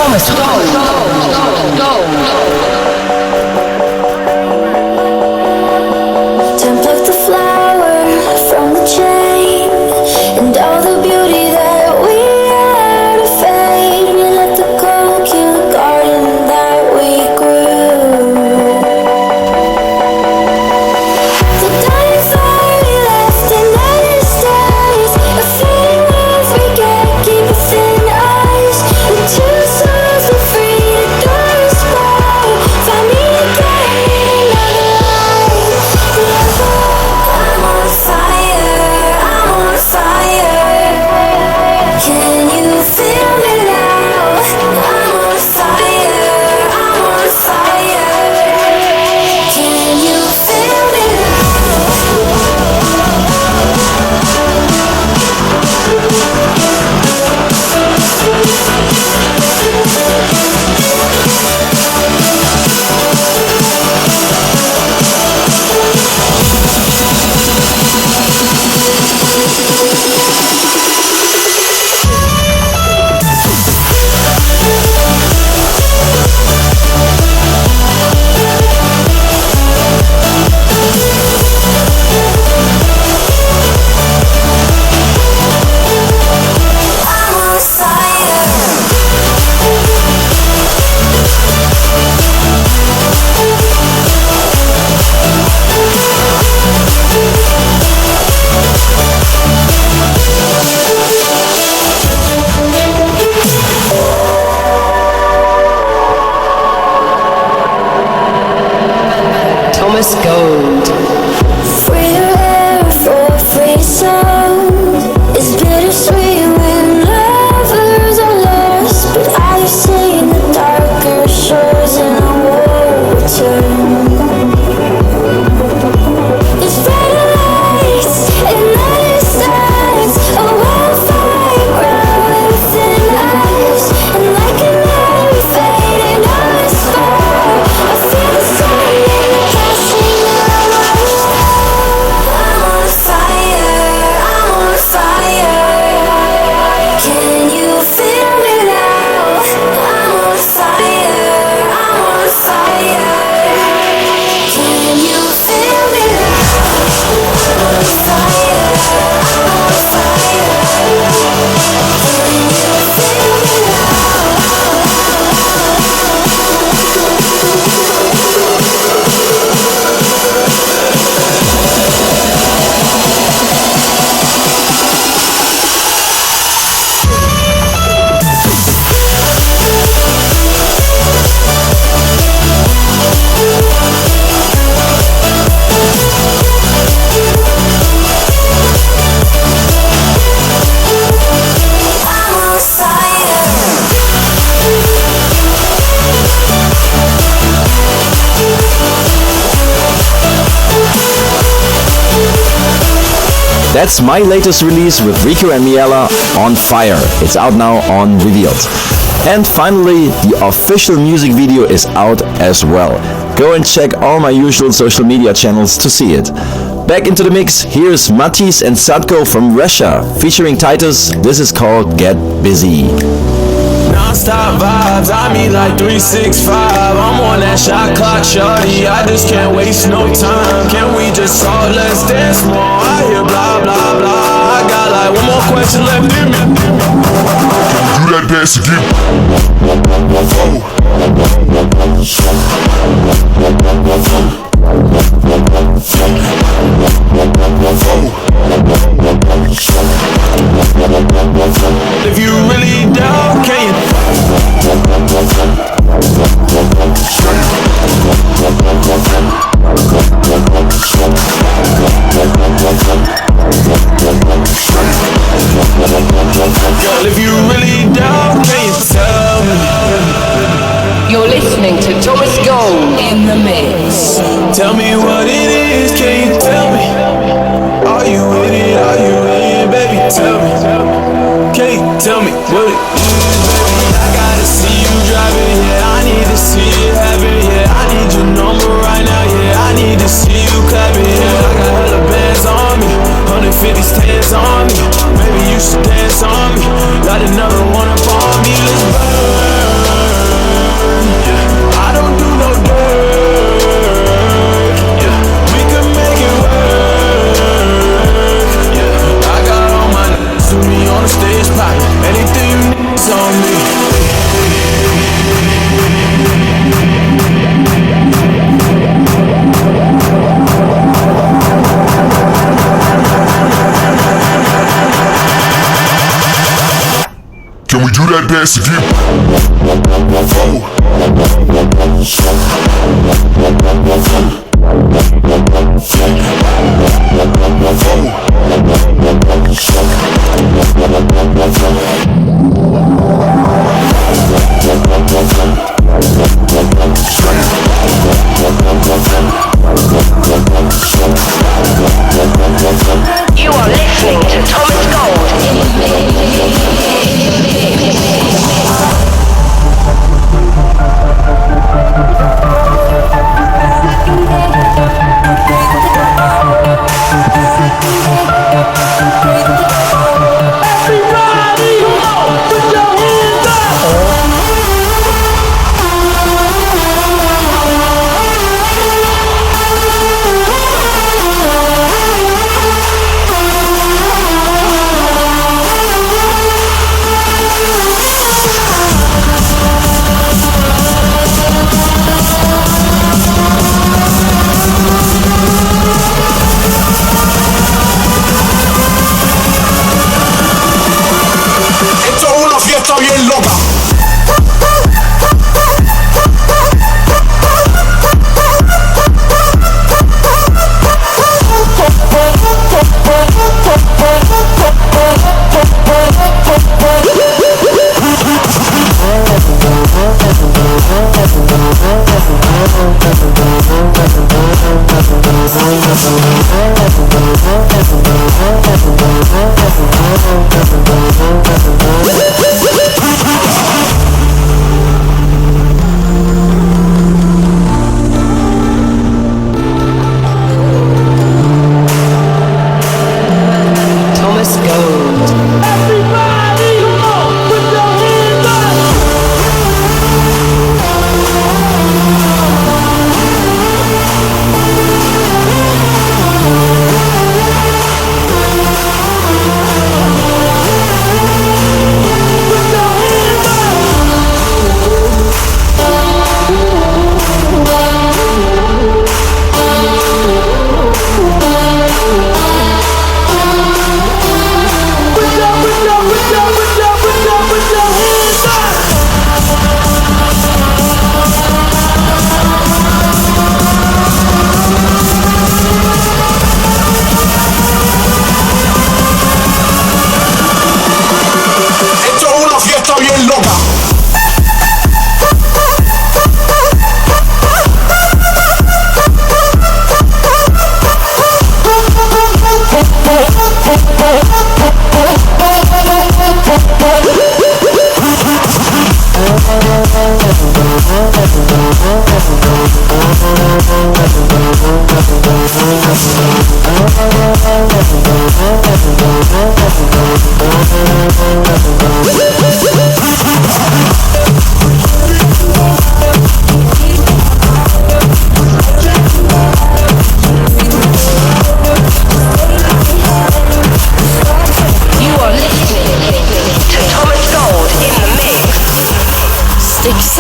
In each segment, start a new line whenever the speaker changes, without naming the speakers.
Thomas Gold.
Pluck the flower from the chain, and all the beauty that we had to fade. We let the cold kill the garden that we grew. The dying fire we left in outer stars, a fading love we can't keep within us. The two souls were free to door a spark. Find me again in another life. I'm on fire, I'm on fire. Can you feel me now? I'm on fire, I'm on fire. Can you feel me
Thomas Gold.
free air for a free soul? It's bittersweet when lovers are lost, but I have seen the darker shores and I won't return. There's brighter lights and lighter stars, a wildfire growing within us, and like an arrow we fade into a spark. I feel the sun in the passing of our love. I'm on fire, I'm on fire. Can you feel me now? I'm on fire, I'm on fire. Can you feel me now? I'm on fire, I'm on fire. Can you feel me I'm on fire.
That's my latest release with Rico and Miela, On Fire. It's out now on Revealed. And finally, the official music video is out as well. Go and check all my usual social media channels to see it. Back into the mix, here's Matisse and Sadko from Russia, featuring Titus. This is called Get Busy.
Non-stop vibes, I mean like 365. I'm on that shot clock, shorty. I just can't waste no time. Can we just talk? Let's dance more. I hear blah blah blah. I got like one more question left in me. Do that dance again. If you really down, can you? Girl, if you really down, can you tell me?
You're listening to Thomas Gold in the mix.
Tell me what it is, can you tell me? Are you with it, are you in, baby, tell me. Can you tell me what it is, baby? I gotta see you driving, yeah, I need to see it happen, yeah. I need your number right now, yeah, I need to see you clapping, yeah. I got hella bands on me, 150 stands on me. Maybe you should dance on me, got another one up on me, let's burn.
dance again.
You are listening to Thomas Gold in the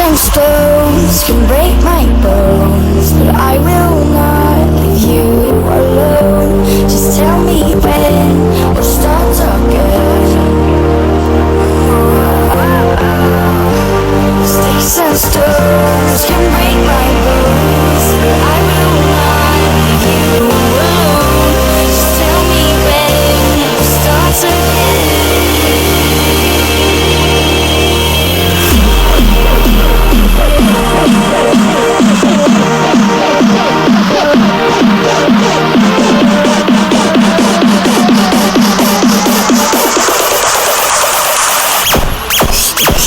and stones can break my bones, but I will not leave you alone. Just tell me when we'll start talking. Sticks and stones can break my bones, but I will not leave you alone. Just tell me when we'll start again.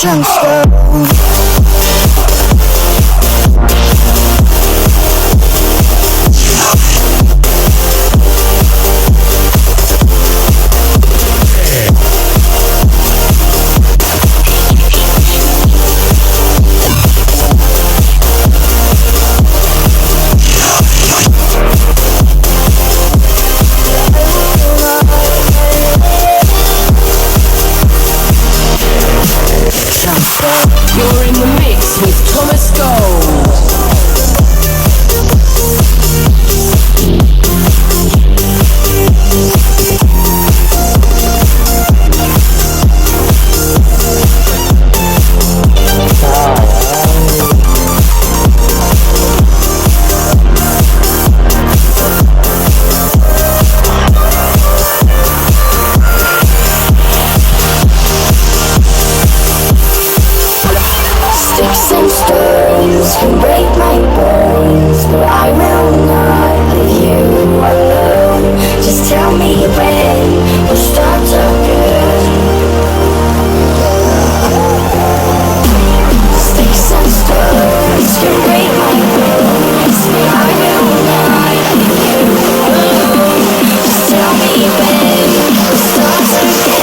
And stones.
You're in the mix with Thomas Gold.
stones can break my bones, but I will not leave you alone. Just tell me when we'll start again. Sticks and stones can break my bones, but I will not leave you alone. Just tell me when we'll start again.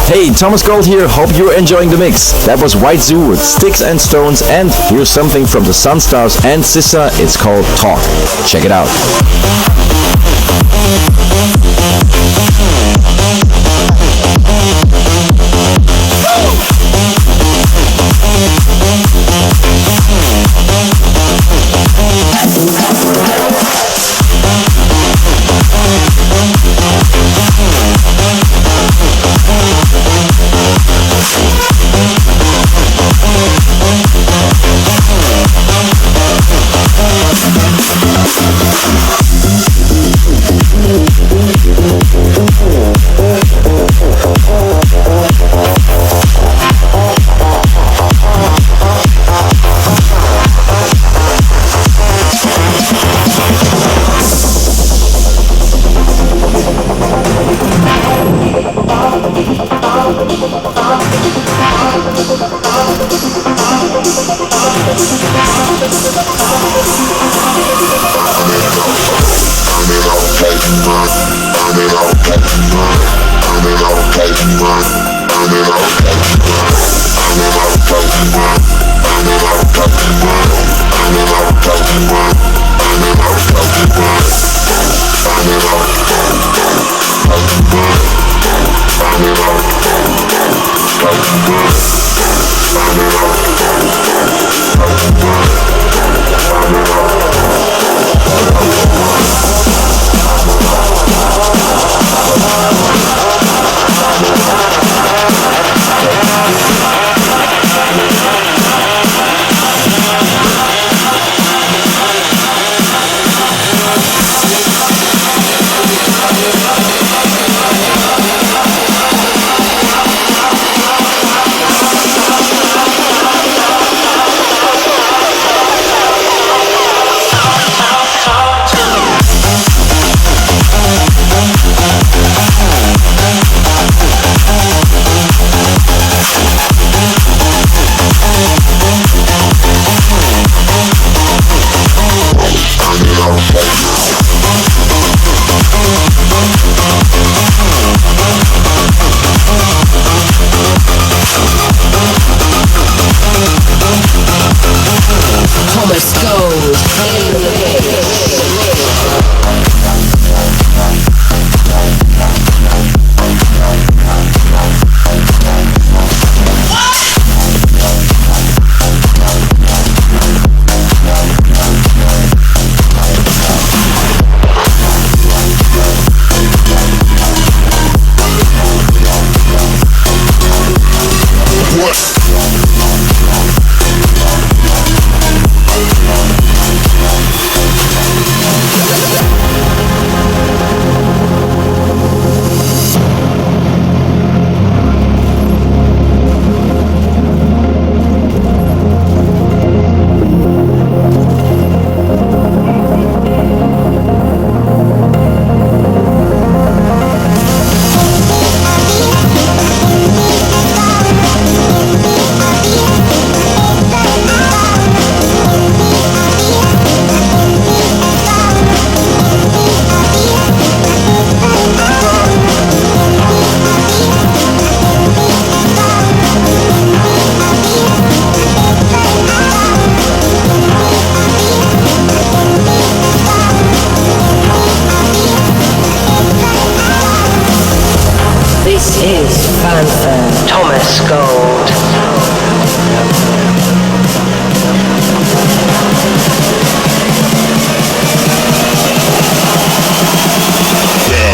Hey, Thomas Gold here, hope you're enjoying the mix. That was White Zoo with Sticks and Stones, and here's something from the Sunstars and Sissa, it's called Talk. Check it out.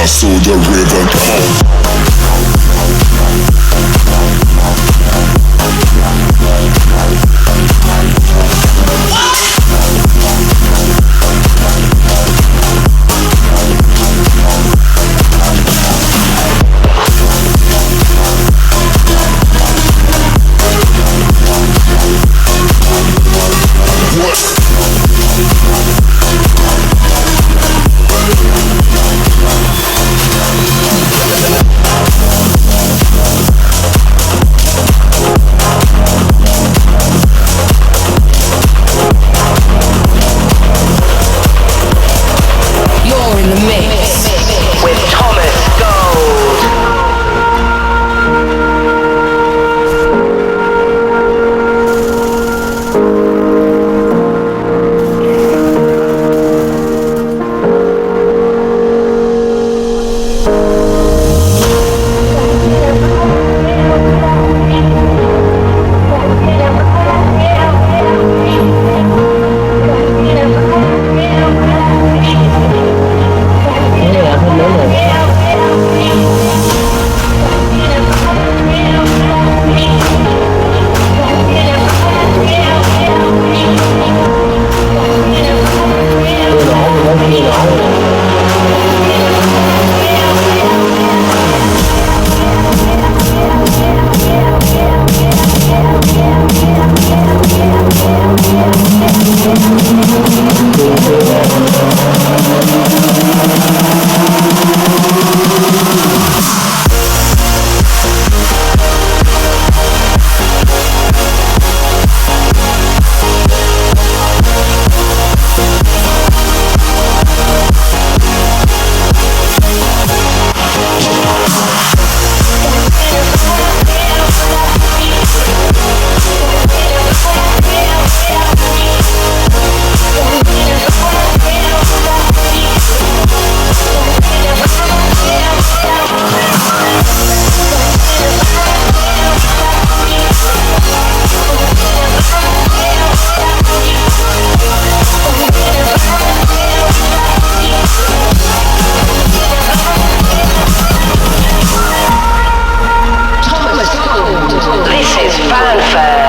hustle the rhythm.
You're in the mix with Thomas Gold. This is Fanfare.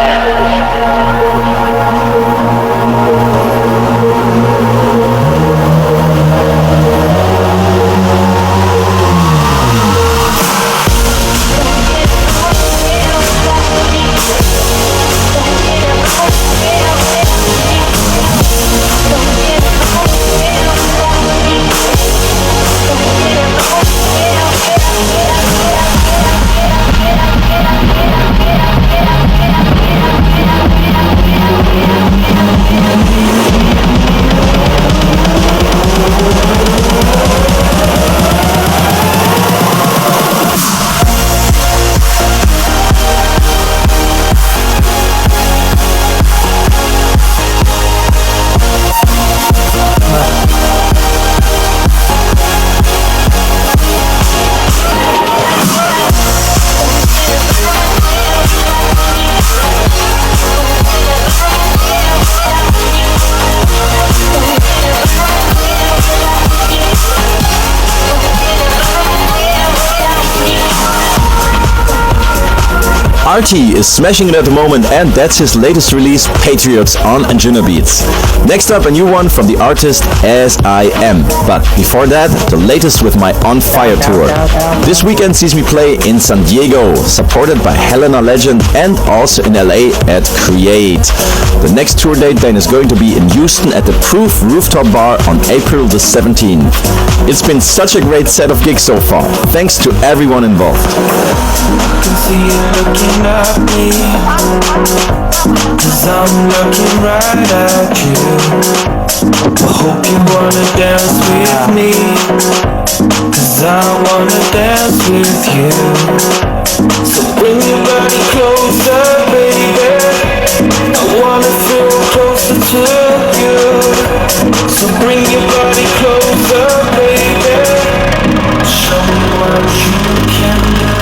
Artie is smashing it at the moment, and that's his latest release, Patriots, on Anjuna Beats. Next up, a new one from the artist As I Am. But before that, the latest with my On Fire tour. This weekend sees me play in San Diego, supported by Helena Legend, and also in LA at Create. The next tour date then is going to be in Houston at the Proof Rooftop Bar on April the 17th. It's been such a great set of gigs so far. Thanks to everyone involved.
Can see you looking at me, 'cause I'm looking right at you. I hope you wanna dance with me, 'cause I wanna dance with you. So bring your body closer, baby, I wanna feel closer to you. So bring your body closer, baby, show me what you can do.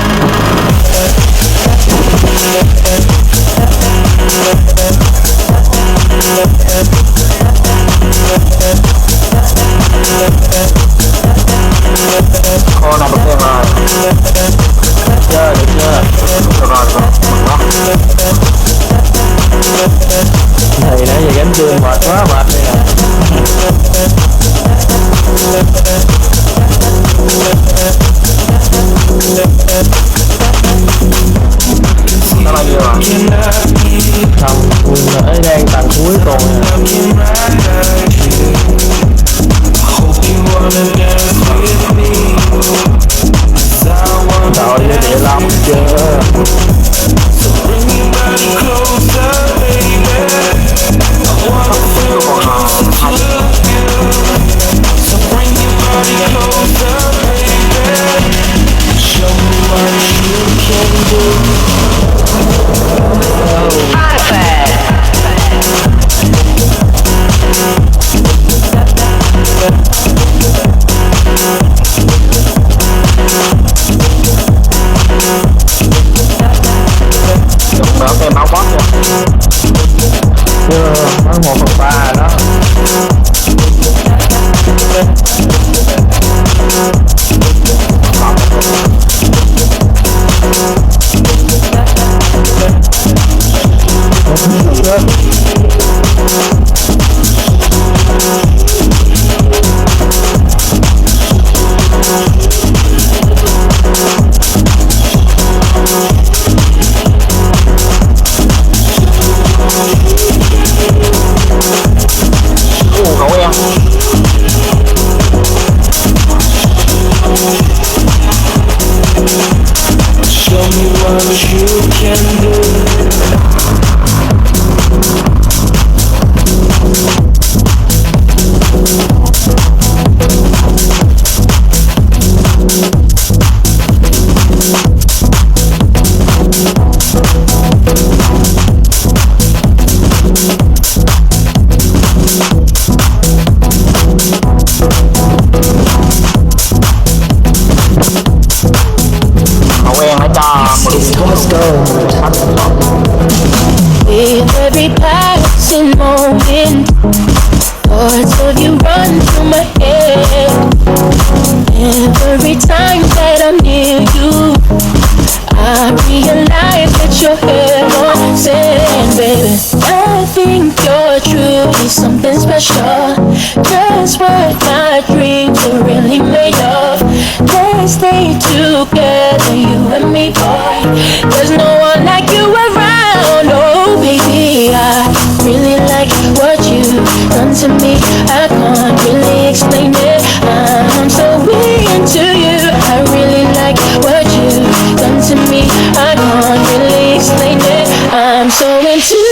your head on sand, baby. I think you're truly something special. Just what my dreams are really made of. Let's stay together, you and me, boy. There's no one like you around, oh baby. I really like what you've done to me. I can't really explain it. I'm so into you. I really like what you've done to me. I can't really explain it. I'm so into you.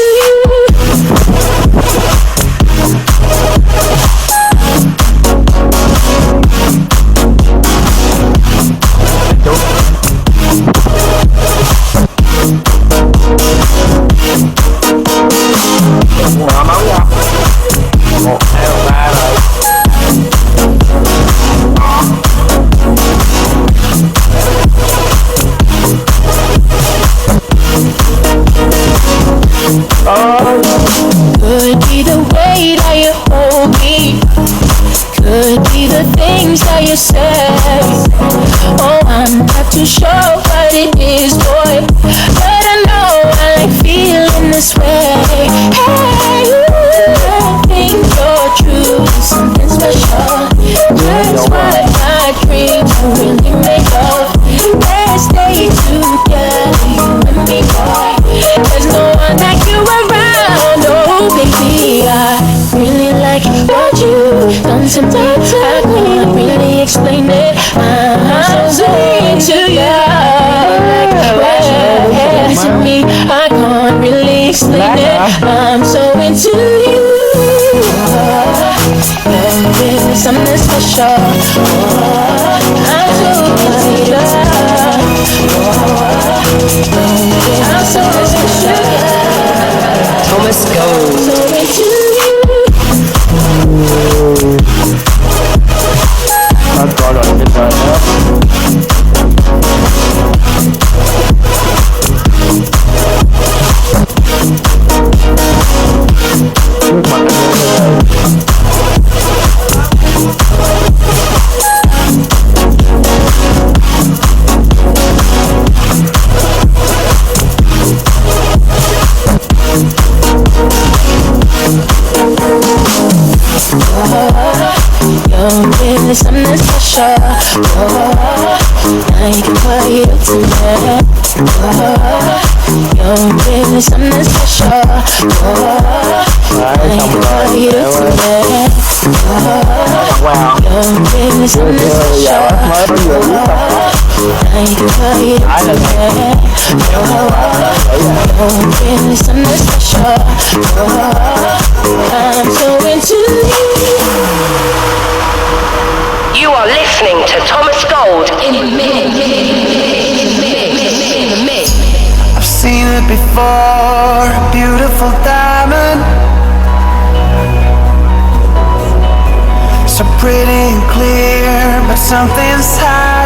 Could be the way that you hold me. Could be the things that you say. Oh, I'm not too sure what it is, boy, but I know I like feeling this way. Hey, I think you're true, something special. Just what my dreams are really made of. Let's stay together, you and me, boy. There's no one like you around, oh baby. I really like what you've done to me. I can't really explain it. I'm so into you. Like what you had to me. I can't really explain it. I'm so into you. You're really something special. I'm so into you. I'm so into you.
Thomas Gold.
So into you.
Có rồi trên trời nữa. Nước mặt anh
You're really something special. I can call you tonight. You're really something special. I can call you tonight. You're really something special. I can call you tonight. You're really something special. I'm so into you.
You are listening to Thomas Gold in the mix.
I've seen it before, a beautiful diamond, so pretty and clear, but something's happening.